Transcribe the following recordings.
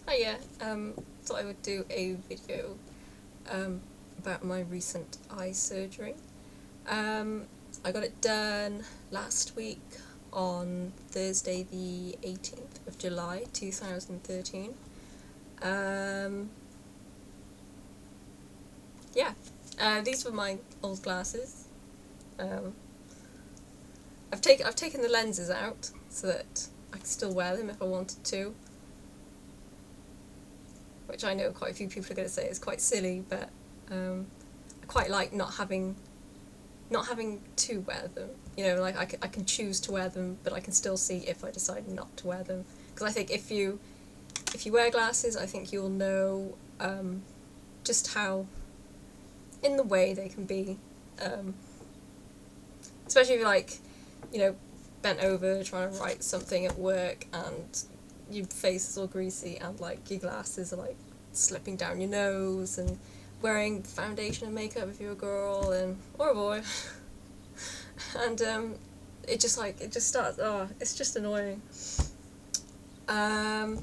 Hiya, thought I would do a video about my recent eye surgery. I got it done last week on Thursday the 18th of July 2013. Yeah, these were my old glasses. I've taken the lenses out so that I can still wear them if I wanted to. Which I know quite a few people are going to say is quite silly, but I quite like not having to wear them. You know, like I can choose to wear them, but I can still see if I decide not to wear them. Because I think if you wear glasses, I think you'll know just how in the way they can be. Especially if you're like, you know, bent over trying to write something at work and your face is all greasy and like your glasses are like slipping down your nose, and wearing foundation and makeup if you're a girl and or a boy and it just starts, it's just annoying. I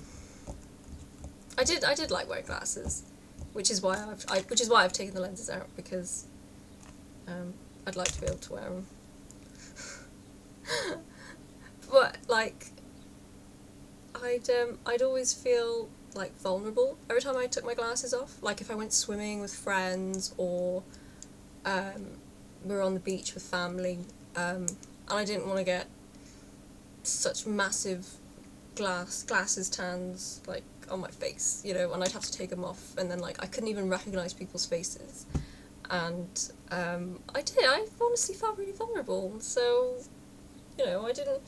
did like wearing glasses, which is why I've taken the lenses out, because I'd like to be able to wear them. But like I'd always feel like vulnerable every time I took my glasses off. Like if I went swimming with friends, or we were on the beach with family, and I didn't want to get such massive glasses tans like on my face, you know, and I'd have to take them off, and then like I couldn't even recognise people's faces, and I honestly felt really vulnerable. So, you know, I didn't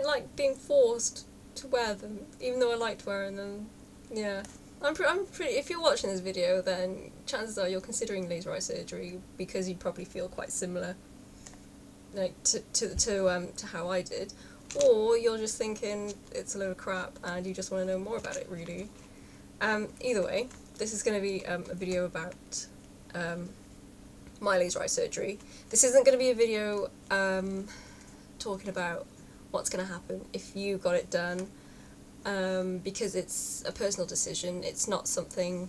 like being forced to wear them, even though I liked wearing them. Yeah, I'm pretty. If you're watching this video, then chances are you're considering laser eye surgery, because you'd probably feel quite similar, like to how I did, or you're just thinking it's a load of crap and you just want to know more about it. Really, either way, this is going to be a video about my laser eye surgery. This isn't going to be a video talking about what's going to happen if you got it done, because it's a personal decision. It's not something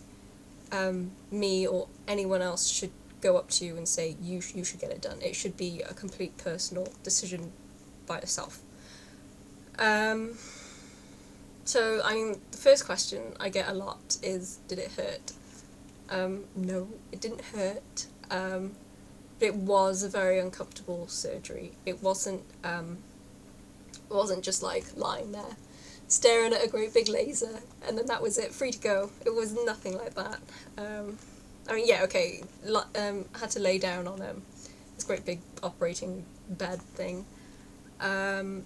me or anyone else should go up to you and say you should get it done. It should be a complete personal decision by yourself. So I mean, the first question I get a lot is, did it hurt? No, it didn't hurt. But it was a very uncomfortable surgery. It wasn't just like lying there staring at a great big laser and then that was it, free to go. It was nothing like that. I mean, yeah, okay, had to lay down on this great big operating bed thing, and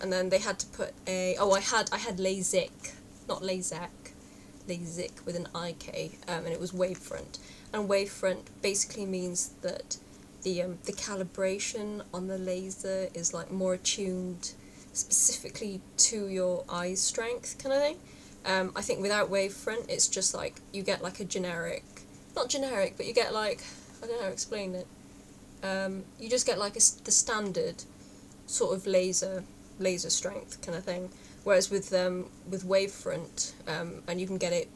then they had to put I had Lasik, not Lasek, Lasik with an IK, and it was Wavefront. And Wavefront basically means that the calibration on the laser is like more attuned specifically to your eye strength kind of thing. I think without Wavefront, it's just like you get like a generic, not generic, but you get like, I don't know how to explain it. You just get like the standard sort of laser strength kind of thing. Whereas with Wavefront, and you can get it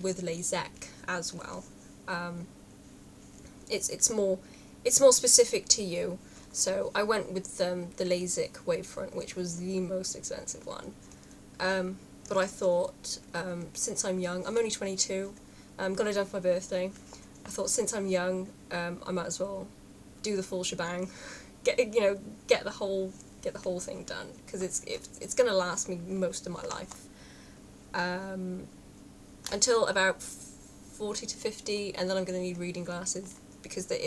with Lasek as well. It's more specific to you. So I went with the Lasik Wavefront, which was the most expensive one. But I thought, since I'm young, I'm only 22, got it done for my birthday. I thought, since I'm young, I might as well do the full shebang, get the whole thing done, because it's gonna last me most of my life, until about 40 to 50, and then I'm gonna need reading glasses, because the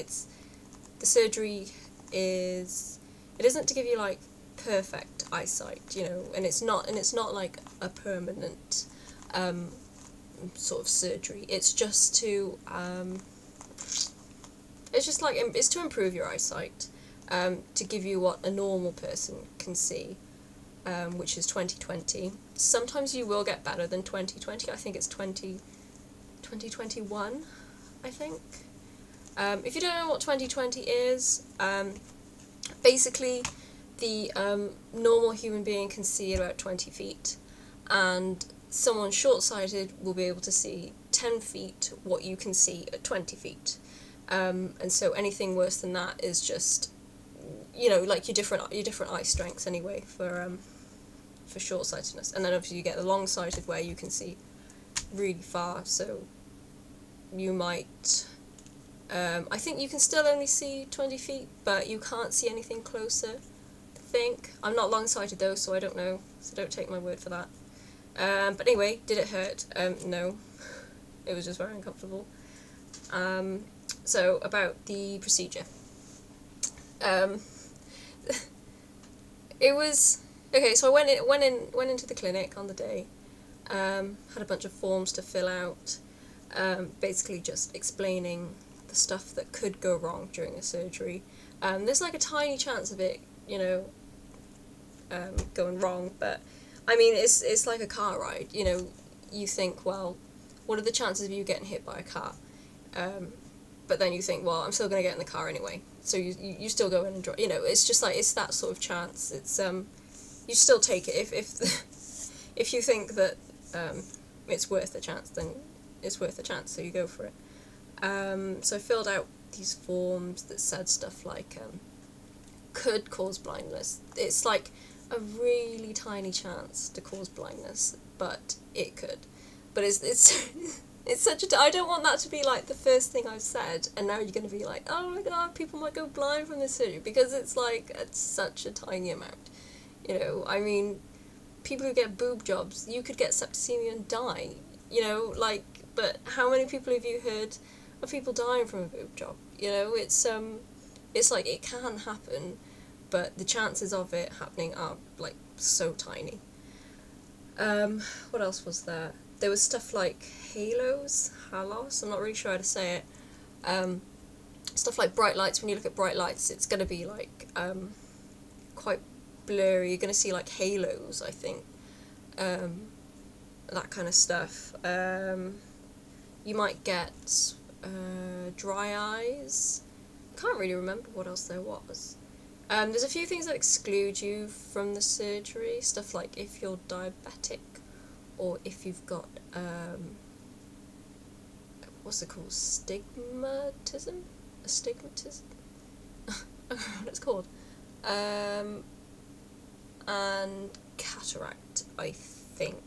surgery isn't to give you like perfect eyesight, you know, and it's not like a permanent sort of surgery. It's just to it's to improve your eyesight, to give you what a normal person can see, which is 20/20. Sometimes you will get better than 20/20. I think it's 20/21, I think. If you don't know what 20/20 is, basically the normal human being can see at about 20 feet, and someone short-sighted will be able to see 10 feet what you can see at 20 feet. And so anything worse than that is just, you know, like your different eye strengths anyway for short-sightedness. And then obviously you get the long-sighted where you can see really far, so you might, I think you can still only see 20 feet, but you can't see anything closer, I think. I'm not long-sighted though, so I don't know, so don't take my word for that. But anyway, did it hurt? No. It was just very uncomfortable. So, about the procedure. It was... Okay, so I went into the clinic on the day, had a bunch of forms to fill out, basically just explaining the stuff that could go wrong during a surgery. There's like a tiny chance of it, you know, going wrong, but I mean, it's like a car ride, you know. You think, well, what are the chances of you getting hit by a car? But then you think, well, I'm still going to get in the car anyway. So you still go in and drive. You know, it's just like, it's that sort of chance. It's, you still take it. If you think that it's worth the chance, then it's worth the chance, so you go for it. So I filled out these forms that said stuff like, could cause blindness. It's like a really tiny chance to cause blindness, but it could. But it's it's such a... I don't want that to be like the first thing I've said, and now you're going to be like, oh my god, people might go blind from this surgery, because it's like, it's such a tiny amount. You know, I mean, people who get boob jobs, you could get septicemia and die, you know, like, but how many people have you heard of people dying from a boob job? You know, it's like, it can happen, but the chances of it happening are, like, so tiny. What else was there? There was stuff like halos, I'm not really sure how to say it. Stuff like bright lights. When you look at bright lights, it's going to be like quite blurry. You're going to see like halos, I think. That kind of stuff. You might get dry eyes. Can't really remember what else there was. There's a few things that exclude you from the surgery. Stuff like if you're diabetic, or if you've got, what's it called, astigmatism? Astigmatism? I don't know what it's called. And cataract, I think.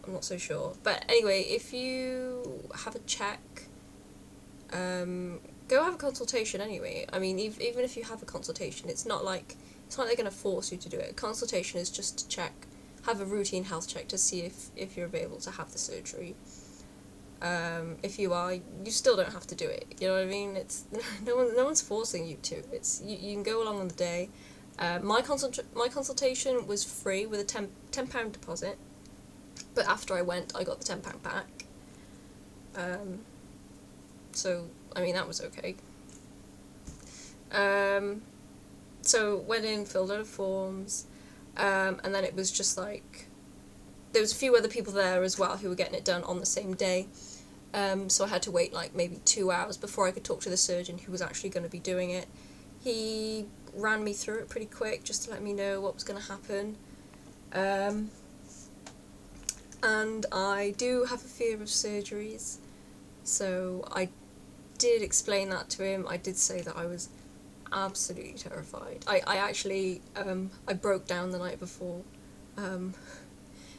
I'm not so sure. But anyway, if you have a check, go have a consultation anyway. I mean, even if you have a consultation, it's not like they're going to force you to do it. A consultation is just to check, have a routine health check to see if you're able to have the surgery. If you are, you still don't have to do it. You know what I mean? It's no one's forcing you to. It's you can go along on the day. My consultation was free with a £10 deposit, but after I went, I got the £10 back. So I mean, that was okay. So went in, filled out the forms. And then it was just like, there was a few other people there as well who were getting it done on the same day. So I had to wait like maybe 2 hours before I could talk to the surgeon who was actually going to be doing it. He ran me through it pretty quick just to let me know what was going to happen. And I do have a fear of surgeries, so I did explain that to him. I did say that I was absolutely terrified. I actually I broke down the night before.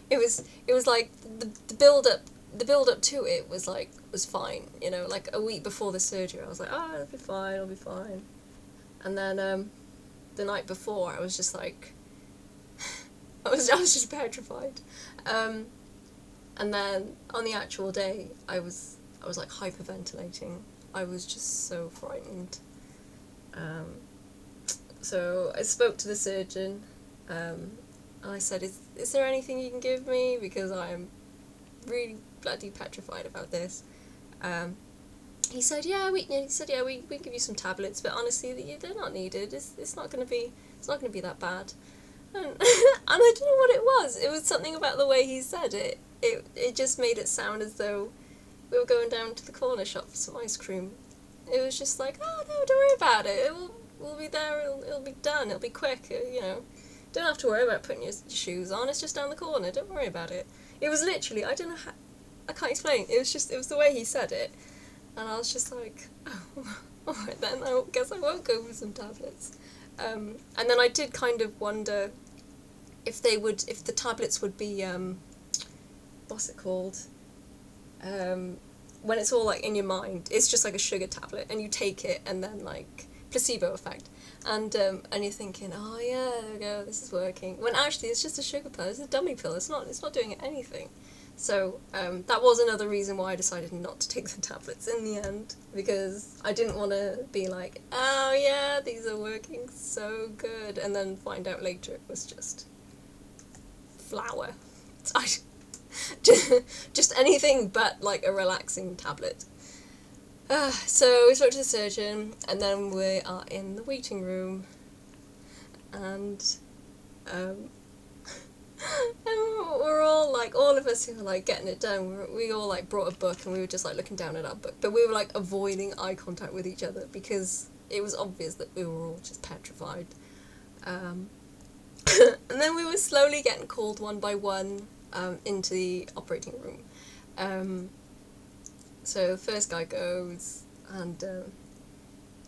It was like the build up to it was fine, you know, like a week before the surgery I was like, oh, I'll be fine. And then the night before I was just like I was just petrified. And then on the actual day I was like hyperventilating. I was just so frightened. So I spoke to the surgeon, and I said, is there anything you can give me, because I'm really bloody petrified about this. He said, yeah, we can give you some tablets, but honestly, they're not needed. It's not going to be that bad. And, and I don't know what it was. It was something about the way he said it. It just made it sound as though we were going down to the corner shop for some ice cream. It was just like, oh no, don't worry about it. We'll be there. It'll be done. It'll be quick. You know, don't have to worry about putting your shoes on. It's just down the corner. Don't worry about it. It was literally, I don't know how, I can't explain. It was the way he said it, and I was just like, oh, alright then, I guess I won't go for some tablets. And then I did kind of wonder if the tablets would be, what's it called? When it's all like in your mind, it's just like a sugar tablet, and you take it, and then like placebo effect, and you're thinking, oh yeah, there we go, this is working. When actually it's just a sugar pill, it's a dummy pill. It's not doing anything. So that was another reason why I decided not to take the tablets in the end, because I didn't want to be like, oh yeah, these are working so good, and then find out later it was just flour. Just anything but like a relaxing tablet. So we spoke to the surgeon, and then we are in the waiting room, and and we're all like, all of us who were like getting it done, we all like brought a book, and we were just like looking down at our book, but we were like avoiding eye contact with each other because it was obvious that we were all just petrified. And then we were slowly getting called one by one into the operating room. So the first guy goes, and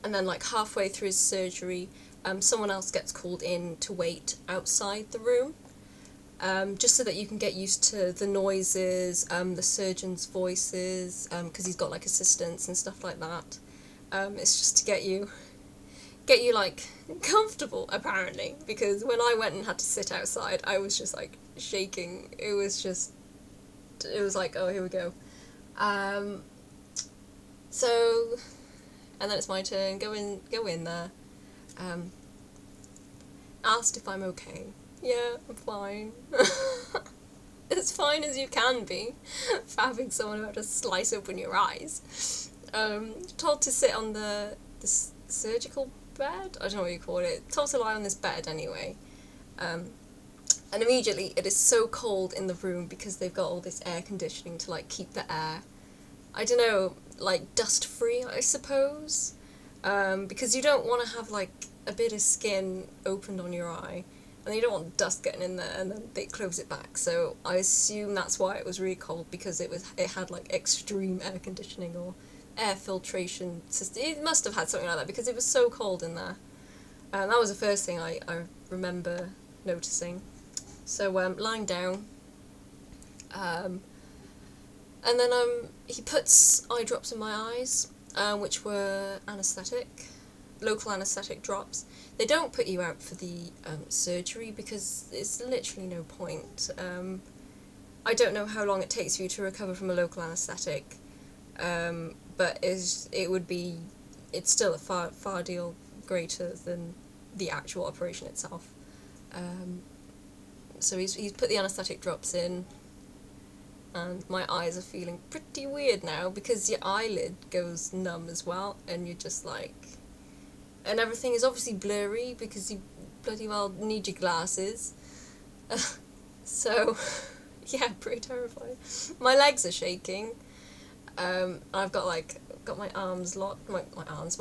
then like halfway through his surgery, someone else gets called in to wait outside the room, just so that you can get used to the noises, the surgeon's voices, because he's got like assistants and stuff like that. It's just to get you like comfortable, apparently, because when I went and had to sit outside, I was just like shaking. It was like, oh, here we go. So, and then it's my turn. Go in there. Asked if I'm okay. Yeah, I'm fine. As fine as you can be for having someone about to slice open your eyes. Told to sit on the surgical bed? I don't know what you call it. Told to lie on this bed anyway. And immediately it is so cold in the room because they've got all this air conditioning to like keep the air, I don't know, like dust free, I suppose. Because you don't want to have like a bit of skin opened on your eye, and you don't want dust getting in there, and then they close it back. So I assume that's why it was really cold, because it had like extreme air conditioning or air filtration system. It must have had something like that because it was so cold in there. And that was the first thing I remember noticing. So lying down, and then he puts eye drops in my eyes, which were local anaesthetic drops. They don't put you out for the surgery because it's literally no point. I don't know how long it takes for you to recover from a local anaesthetic, but it's still a far deal greater than the actual operation itself. So he's put the anaesthetic drops in, and my eyes are feeling pretty weird now because your eyelid goes numb as well, and you're just like, and everything is obviously blurry because you bloody well need your glasses. So yeah, pretty terrifying. My legs are shaking. I've got my arms locked, my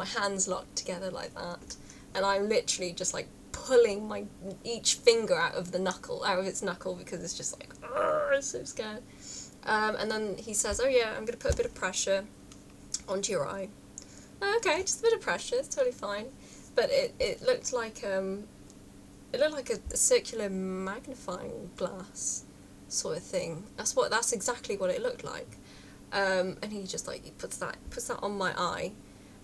hands locked together like that, and I'm literally just like pulling each finger out of its knuckle because it's just like, I'm so scared. And then he says, oh yeah, I'm going to put a bit of pressure onto your eye. Okay, just a bit of pressure, it's totally fine. But it looked like a circular magnifying glass sort of thing. That's exactly what it looked like. And he just like, he puts that on my eye.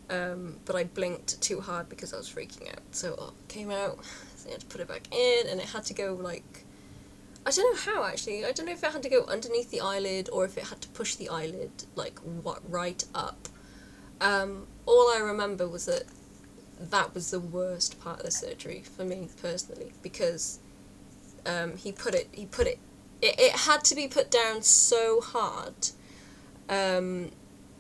But I blinked too hard because I was freaking out. So it came out, so I had to put it back in, and it had to go like, I don't know how actually. I don't know if it had to go underneath the eyelid or if it had to push the eyelid like right up. All I remember was that was the worst part of the surgery for me personally, because it had to be put down so hard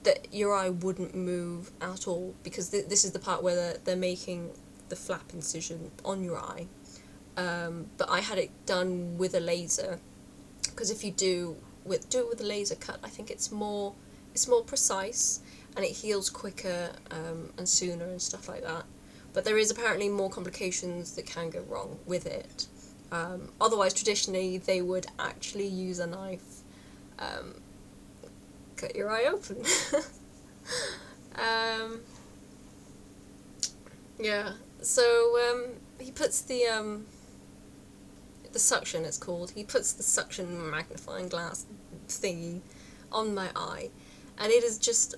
that your eye wouldn't move at all, because this is the part where they're making the flap incision on your eye. But I had it done with a laser, because if you do it with a laser cut, I think it's more precise and it heals quicker and sooner and stuff like that. But there is apparently more complications that can go wrong with it. Otherwise, traditionally, they would actually use a knife, cut your eye open. Yeah, so he puts the suction, it's called, he puts the suction magnifying glass thingy on my eye, and it is just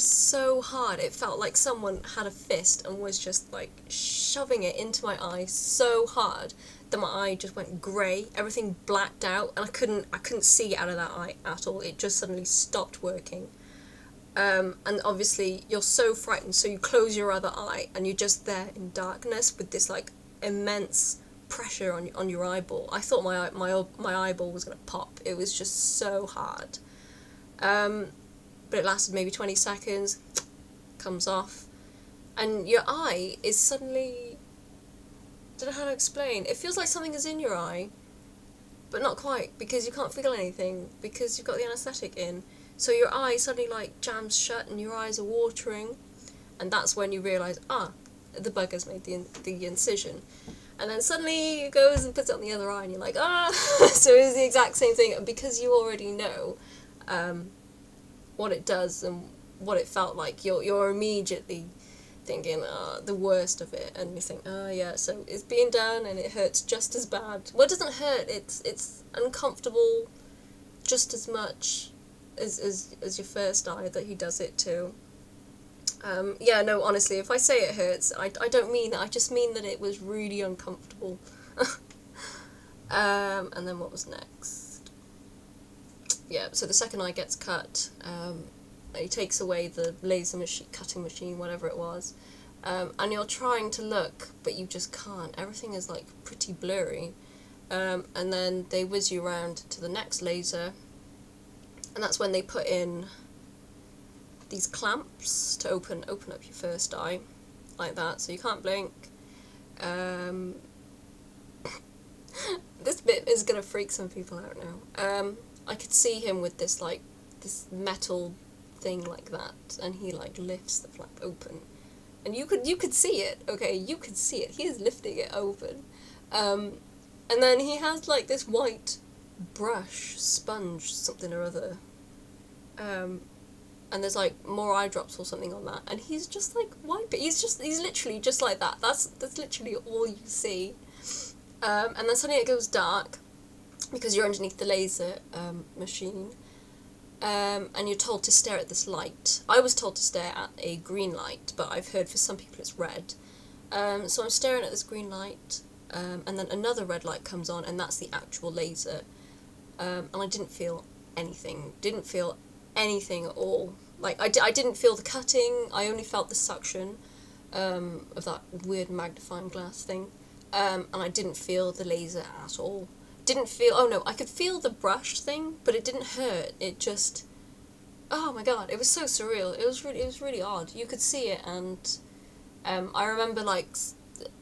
so hard. It felt like someone had a fist and was just like shoving it into my eye so hard that my eye just went grey, everything blacked out, and I couldn't see out of that eye at all. It just suddenly stopped working. And obviously you're so frightened, so you close your other eye and you're just there in darkness with this like immense pressure on your eyeball. I thought my eyeball was gonna pop. It was just so hard. But it lasted maybe 20 seconds, comes off, and your eye is suddenly, I don't know how to explain, it feels like something is in your eye, but not quite, because you can't feel anything, because you've got the anaesthetic in. So your eye suddenly like jams shut and your eyes are watering, and that's when you realise, the bugger's made the incision. And then suddenly it goes and puts it on the other eye and you're like, so it's the exact same thing, and because you already know what it does and what it felt like, you're immediately thinking the worst of it, and you think, yeah, so it's being done and it hurts just as bad. Well, it doesn't hurt, it's uncomfortable just as much as your first eye that he does it to. Yeah, no, honestly, if I say it hurts, I don't mean that, I just mean that it was really uncomfortable. And then what was next? Yeah, so the second eye gets cut. He takes away the laser machine, cutting machine, whatever it was, and you're trying to look, but you just can't. Everything is like pretty blurry. And then they whiz you around to the next laser, and that's when they put in these clamps to open up your first eye, like that, so you can't blink. This bit is gonna freak some people out now. I could see him with this metal thing like that, and he like lifts the flap open, and you could see it. Okay, you could see it. He is lifting it open, and then he has like this white brush, sponge, something or other, and there's like more eye drops or something on that, and he's just like wiping. He's literally just like that. That's literally all you see. And then suddenly it goes dark because you're underneath the laser machine, and you're told to stare at this light. I was told to stare at a green light, but I've heard for some people it's red. So I'm staring at this green light, and then another red light comes on, and that's the actual laser. And I didn't feel anything. Didn't feel anything at all. Like, I didn't feel the cutting, I only felt the suction of that weird magnifying glass thing, and I didn't feel the laser at all. Didn't feel, oh no, I could feel the brush thing, but it didn't hurt, it just, oh my god, it was so surreal, it was really odd. You could see it, and I remember like,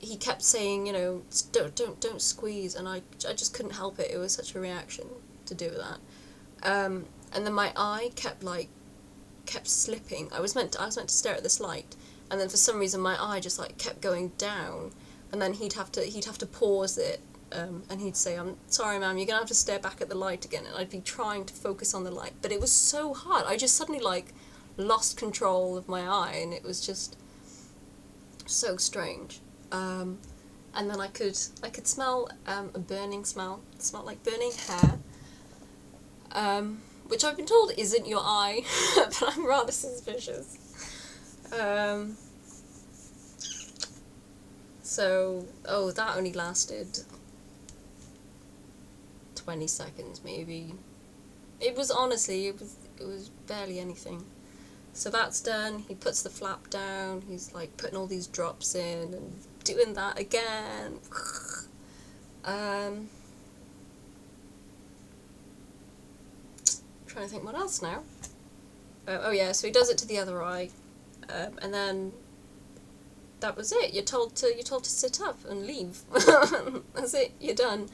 he kept saying, you know, don't squeeze, and I just couldn't help it, it was such a reaction to do that. And then my eye kept slipping. I was meant to stare at this light, and then for some reason my eye just like kept going down, and then he'd have to pause it, and he'd say, "I'm sorry, ma'am, you're gonna have to stare back at the light again," and I'd be trying to focus on the light, but it was so hard. I just suddenly like lost control of my eye, and it was just so strange. And then I could smell a burning smell. It smelled like burning hair. Which I've been told isn't your eye, but I'm rather suspicious. So, that only lasted 20 seconds maybe. It was honestly, it was barely anything. So that's done, he puts the flap down, he's like putting all these drops in and doing that again. Trying to think what else now. Oh yeah, so he does it to the other eye, and then that was it. You're told to sit up and leave. That's it. You're done.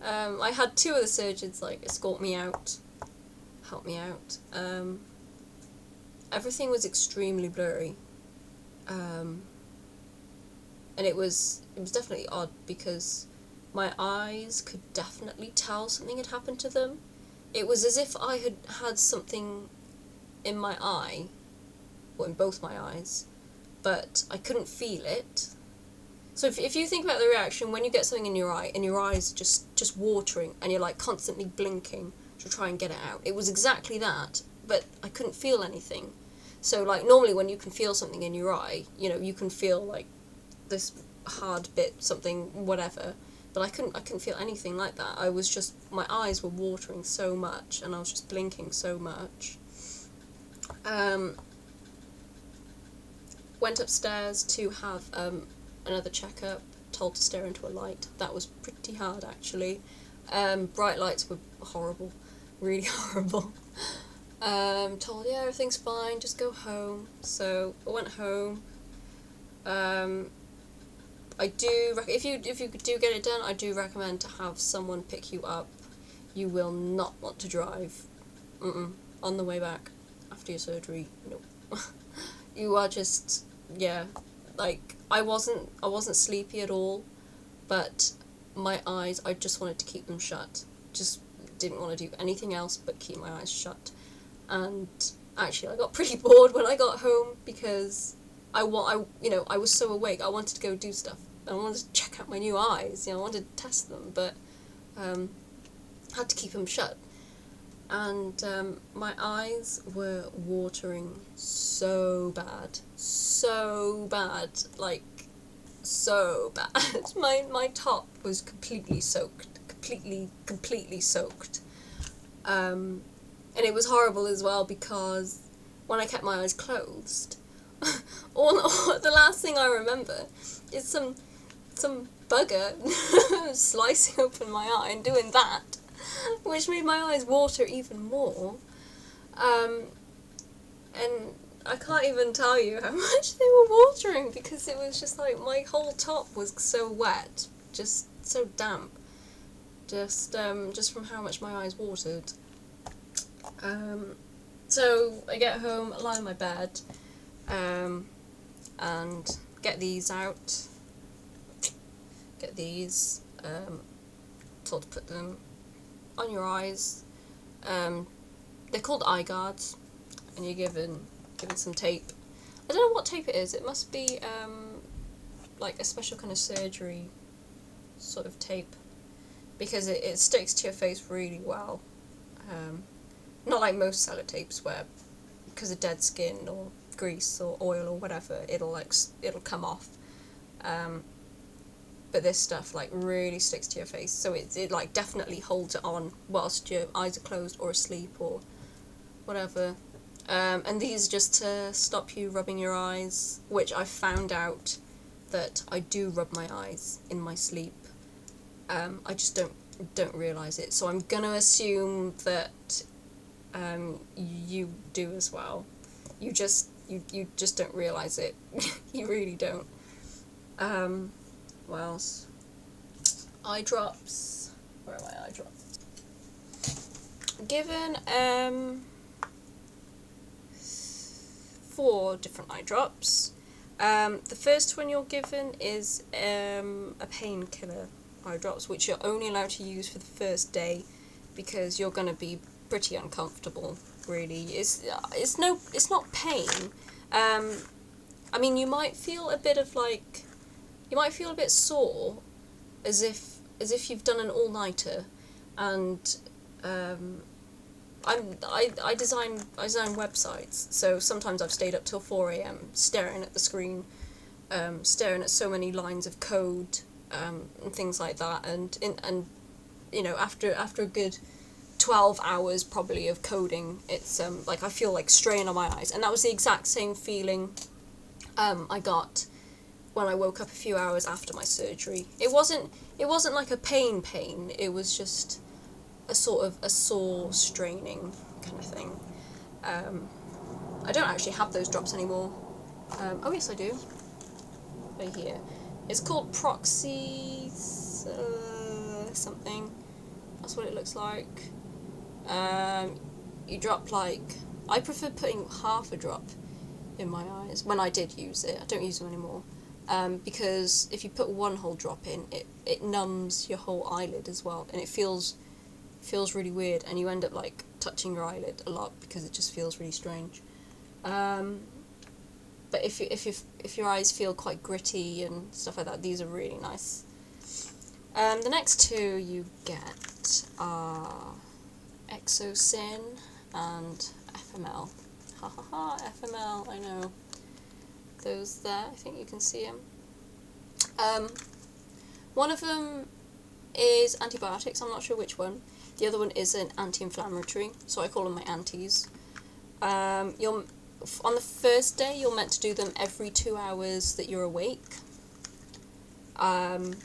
I had two other surgeons like escort me out, help me out. Everything was extremely blurry, and it was definitely odd because my eyes could definitely tell something had happened to them. It was as if I had had something in my eye, or in both my eyes, but I couldn't feel it. So if you think about the reaction when you get something in your eye and your eye's just watering and you're like constantly blinking to try and get it out. It was exactly that, but I couldn't feel anything. So like normally when you can feel something in your eye, you know, you can feel like this hard bit, something, whatever, but I couldn't feel anything like that. I was just, my eyes were watering so much and I was just blinking so much. Went upstairs to have another checkup, told to stare into a light. That was pretty hard actually. Bright lights were horrible, really horrible. Told, yeah, everything's fine, just go home. So I went home. I do, if you do get it done, I do recommend to have someone pick you up. You will not want to drive on the way back after your surgery. No. You are just, yeah, like, I wasn't sleepy at all, but my eyes, I just wanted to keep them shut. Just didn't want to do anything else but keep my eyes shut. And actually I got pretty bored when I got home because I was so awake. I wanted to go do stuff. I wanted to check out my new eyes. You know, I wanted to test them, but had to keep them shut. And my eyes were watering so bad, like so bad. My top was completely soaked, completely soaked. And it was horrible as well because when I kept my eyes closed, the last thing I remember is some bugger slicing open my eye and doing that, which made my eyes water even more. And I can't even tell you how much they were watering because it was just like my whole top was so wet, just so damp, just from how much my eyes watered. So I get home, lie in my bed, and get these out. Get these, told to put them on your eyes. They're called eye guards, and you're given some tape. I don't know what tape it is. It must be like a special kind of surgery sort of tape, because it sticks to your face really well. Not like most sellotapes where, because of dead skin or grease or oil or whatever, it'll come off. But this stuff like really sticks to your face, so it like definitely holds it on whilst your eyes are closed or asleep or whatever. And these are just to stop you rubbing your eyes, which I found out that I do rub my eyes in my sleep. I just don't realise it, so I'm gonna assume that you do as well. You just don't realise it. You really don't. What else? Eye drops. Where are my eye drops? Given 4 different eye drops. The first one you're given is a painkiller eye drops, which you're only allowed to use for the first day because you're going to be pretty uncomfortable. Really, it's not pain. I mean, you might feel a bit of like. You might feel a bit sore, as if you've done an all-nighter, and I design websites, so sometimes I've stayed up till 4 AM staring at the screen, staring at so many lines of code, and things like that, and you know, after a good 12 hours probably of coding, it's like I feel like strain on my eyes, and that was the exact same feeling I got when I woke up a few hours after my surgery. It wasn't like a pain, it was just a sort of a sore, straining kind of thing. I don't actually have those drops anymore. Oh yes I do. Right here. It's called Proxy something. That's what it looks like. You drop like, I prefer putting half a drop in my eyes when I did use it. I don't use them anymore. because if you put one whole drop in, it numbs your whole eyelid as well, and it feels really weird, and you end up like touching your eyelid a lot because it just feels really strange. But if your eyes feel quite gritty and stuff like that, these are really nice. The next two you get are Exocin and FML. Ha ha ha, FML, I know. Those there, I think you can see them. One of them is antibiotics, I'm not sure which one. The other one is an anti-inflammatory, so I call them my antis. On the first day, you're meant to do them every 2 hours that you're awake. And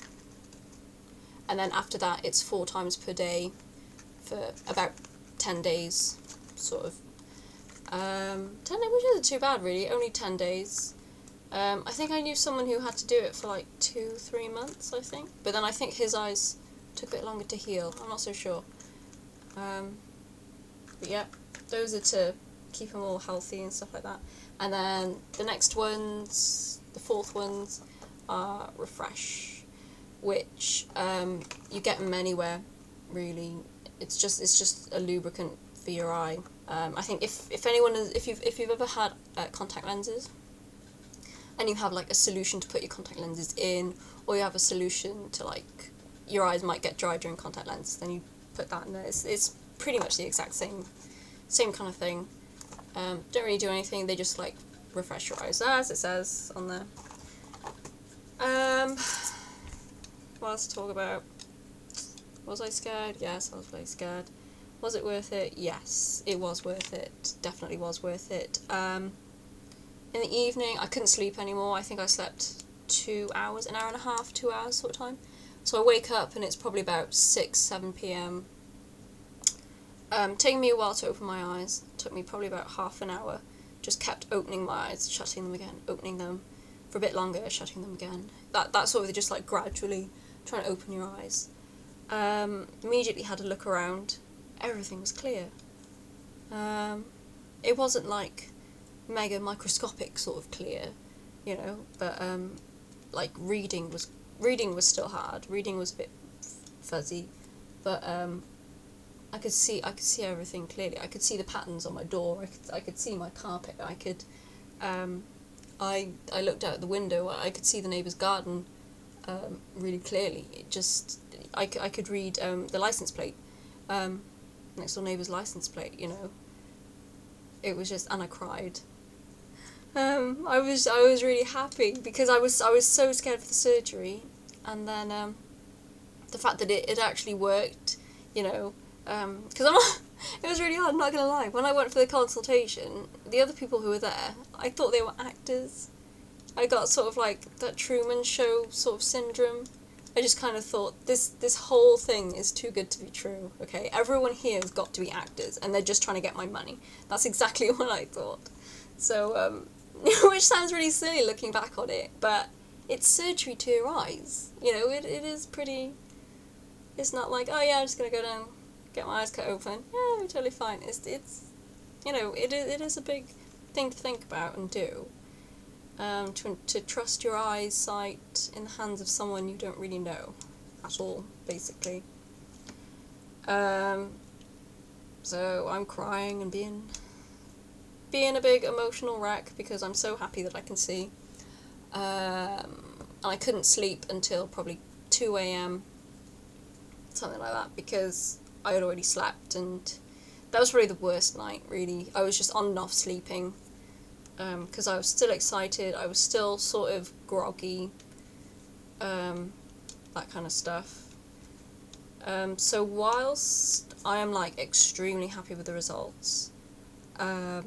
then after that, it's 4 times per day for about 10 days, sort of. 10 days, which isn't too bad, really, only 10 days. I think I knew someone who had to do it for like 2-3 months, I think. But then I think his eyes took a bit longer to heal. I'm not so sure. But yeah, those are to keep them all healthy and stuff like that. And then the next ones, the fourth ones, are Refresh, which you get them anywhere, really. It's just a lubricant for your eye. I think if you've ever had contact lenses, and you have like a solution to put your contact lenses in, or you have a solution to like your eyes might get dry during contact lenses, then you put that in there. It's pretty much the exact same kind of thing. Don't really do anything. They just like refresh your eyes, as it says on there. What else to talk about? Was I scared? Yes, I was very scared. Was it worth it? Yes, it was worth it. Definitely was worth it. In the evening, I couldn't sleep anymore. I think I slept 2 hours, an hour and a half, 2 hours sort of time. So I wake up and it's probably about 6-7 p.m. Taking me a while to open my eyes. It took me probably about half an hour. Just kept opening my eyes, shutting them again, opening them for a bit longer, shutting them again. That's sort of just like gradually trying to open your eyes. Immediately had a look around. Everything was clear. It wasn't like mega microscopic sort of clear, you know, but like reading was still hard. Reading was a bit fuzzy, but I could see everything clearly. I could see the patterns on my door. I could see my carpet. I could I looked out the window. I could see the neighbour's garden really clearly. It just I could read the license plate, next door neighbour's license plate. You know, it was just, and I cried. I was really happy because I was so scared for the surgery, and then the fact that it actually worked, you know, because it was really hard, I'm not gonna lie. When I went for the consultation, the other people who were there, I thought they were actors. I got sort of like that Truman Show sort of syndrome. I just kind of thought, this whole thing is too good to be true, okay? Everyone here has got to be actors, and they're just trying to get my money. That's exactly what I thought. So, which sounds really silly looking back on it, but it's surgery to your eyes. You know, it is pretty... It's not like, oh yeah, I'm just going to go down, get my eyes cut open. Yeah, I'm totally fine. It's you know, it is a big thing to think about and do. To trust your eyesight in the hands of someone you don't really know at all, basically. So I'm crying and being a big emotional wreck because I'm so happy that I can see. And I couldn't sleep until probably 2 a.m, something like that, because I had already slept, and that was probably the worst night, really. I was just on and off sleeping. Because I was still excited, I was still sort of groggy, that kind of stuff. So whilst I am like extremely happy with the results, I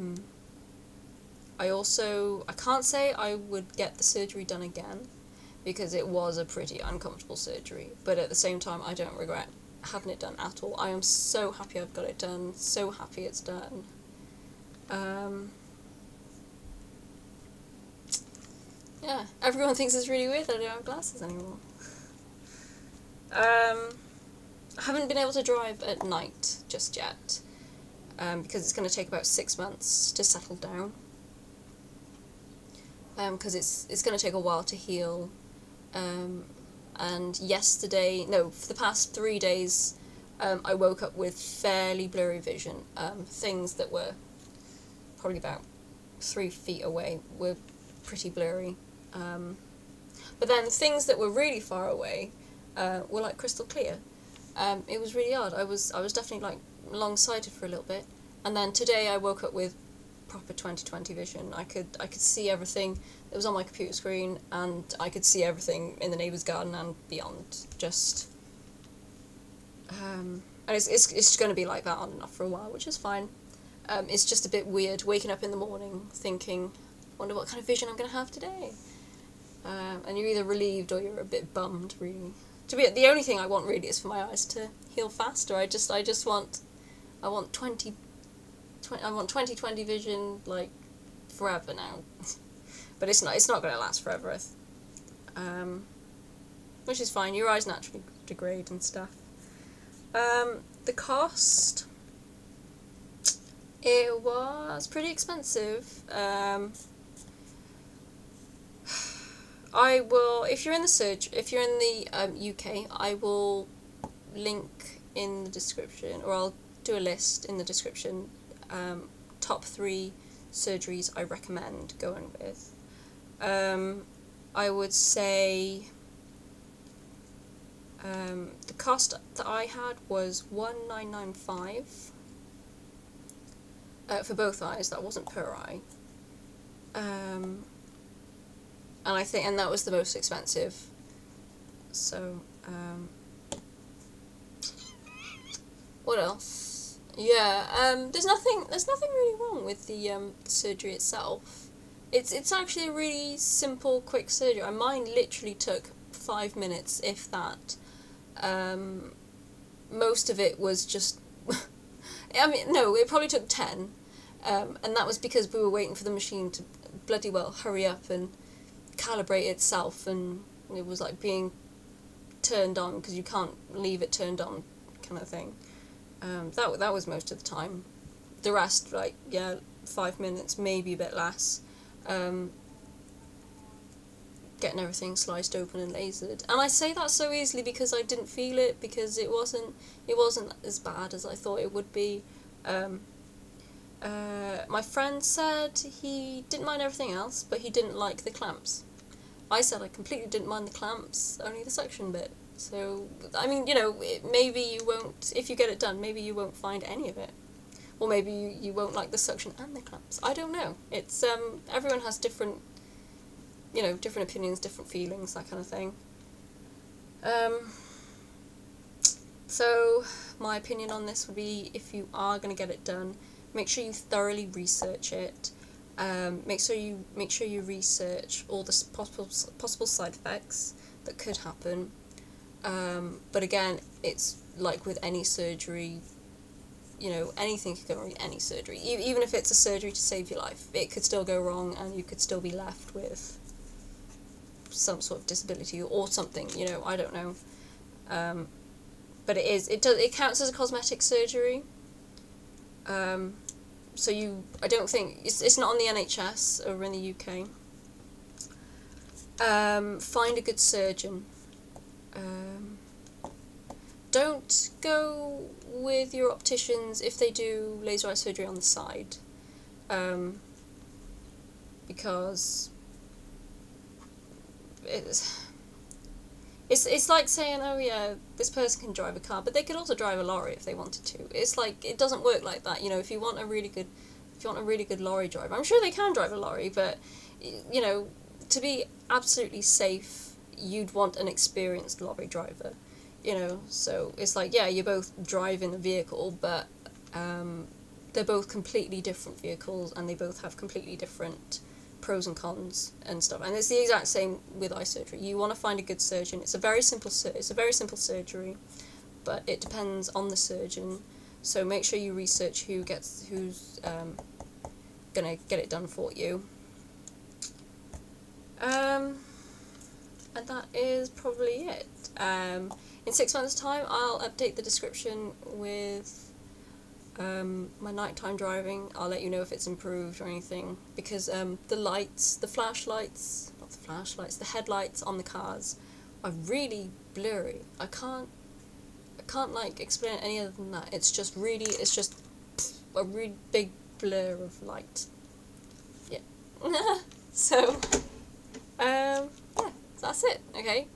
can't say I would get the surgery done again, because it was a pretty uncomfortable surgery, but at the same time I don't regret having it done at all. I am so happy I've got it done, so happy it's done. Yeah, everyone thinks it's really weird that I don't have glasses anymore. I haven't been able to drive at night just yet, because it's going to take about 6 months to settle down. because it's going to take a while to heal. And yesterday, no, for the past 3 days, I woke up with fairly blurry vision. Things that were probably about 3 feet away were pretty blurry. But then things that were really far away were like crystal clear. It was really odd. I was definitely like long-sighted for a little bit, and then today I woke up with proper 20/20 vision. I could see everything that was on my computer screen, and I could see everything in the neighbour's garden and beyond. Just and it's going to be like that on and off for a while, which is fine. It's just a bit weird waking up in the morning thinking, wonder what kind of vision I'm going to have today. And you're either relieved or you're a bit bummed, really. The only thing I want really is for my eyes to heal faster. I want 20/20 vision like forever now. But it's not going to last forever. Which is fine. Your eyes naturally degrade and stuff. The cost, it was pretty expensive. I will, if you're in the UK, I will link in the description, or I'll do a list in the description, top 3 surgeries I recommend going with. I would say the cost that I had was $1,995 for both eyes. That wasn't per eye. And that was the most expensive. So, what else? Yeah, there's nothing really wrong with the surgery itself. It's actually a really simple, quick surgery. Mine literally took 5 minutes, if that. Most of it was just, no, it probably took 10, and that was because we were waiting for the machine to bloody well hurry up and calibrate itself, and it was like being turned on because you can't leave it turned on, kind of thing. That was most of the time. The rest, 5 minutes, maybe a bit less. Getting everything sliced open and lasered, and I say that so easily because I didn't feel it, because it wasn't as bad as I thought it would be. My friend said he didn't mind everything else, but he didn't like the clamps. I said I completely didn't mind the clamps, only the suction bit. So, I mean, maybe you won't, if you get it done, maybe you won't find any of it. Or maybe you won't like the suction and the clamps. I don't know. It's, everyone has different, different opinions, different feelings, that kind of thing. So, my opinion on this would be, if you are going to get it done, make sure you thoroughly research it. Make sure you research all the possible side effects that could happen. But again, it's like with any surgery, anything could go wrong with any surgery. Even if it's a surgery to save your life, it could still go wrong, and you could still be left with some sort of disability or something. I don't know. But it counts as a cosmetic surgery. So I don't think it's not on the NHS over in the UK. Find a good surgeon. Don't go with your opticians if they do laser eye surgery on the side, because it's like saying, oh yeah, this person can drive a car, but they could also drive a lorry if they wanted to. It's like, it doesn't work like that. If you want a really good lorry driver, I'm sure they can drive a lorry, but to be absolutely safe, you'd want an experienced lorry driver. So it's like, yeah, you're both driving a vehicle, but they're both completely different vehicles, and they both have completely different pros and cons and stuff. And it's the exact same with eye surgery. You want to find a good surgeon. It's a very simple surgery, but it depends on the surgeon. So make sure you research who's gonna get it done for you. And that is probably it. In 6 months' time, I'll update the description with My nighttime driving, I'll let you know if it's improved or anything, because the lights, the flashlights, not the flashlights, the headlights on the cars are really blurry. I can't like explain it any other than that. It's just a really big blur of light. Yeah. So, yeah, that's it. Okay.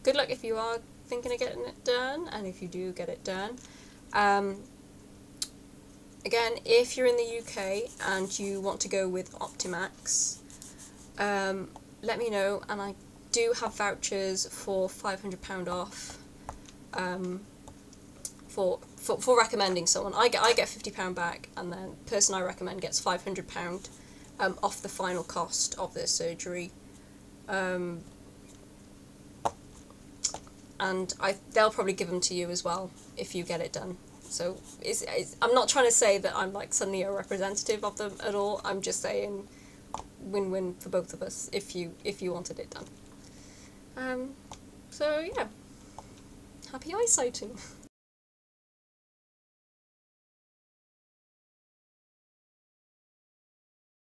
Good luck if you are thinking of getting it done, and if you do get it done. Again, if you're in the UK and you want to go with Optimax, let me know, and I do have vouchers for £500 off. For recommending someone, I get £50 back, and then the person I recommend gets £500 off the final cost of their surgery. And they'll probably give them to you as well if you get it done. So I'm not trying to say that I'm like suddenly a representative of them at all. I'm just saying win-win for both of us if you wanted it done. So yeah, happy eye sighting.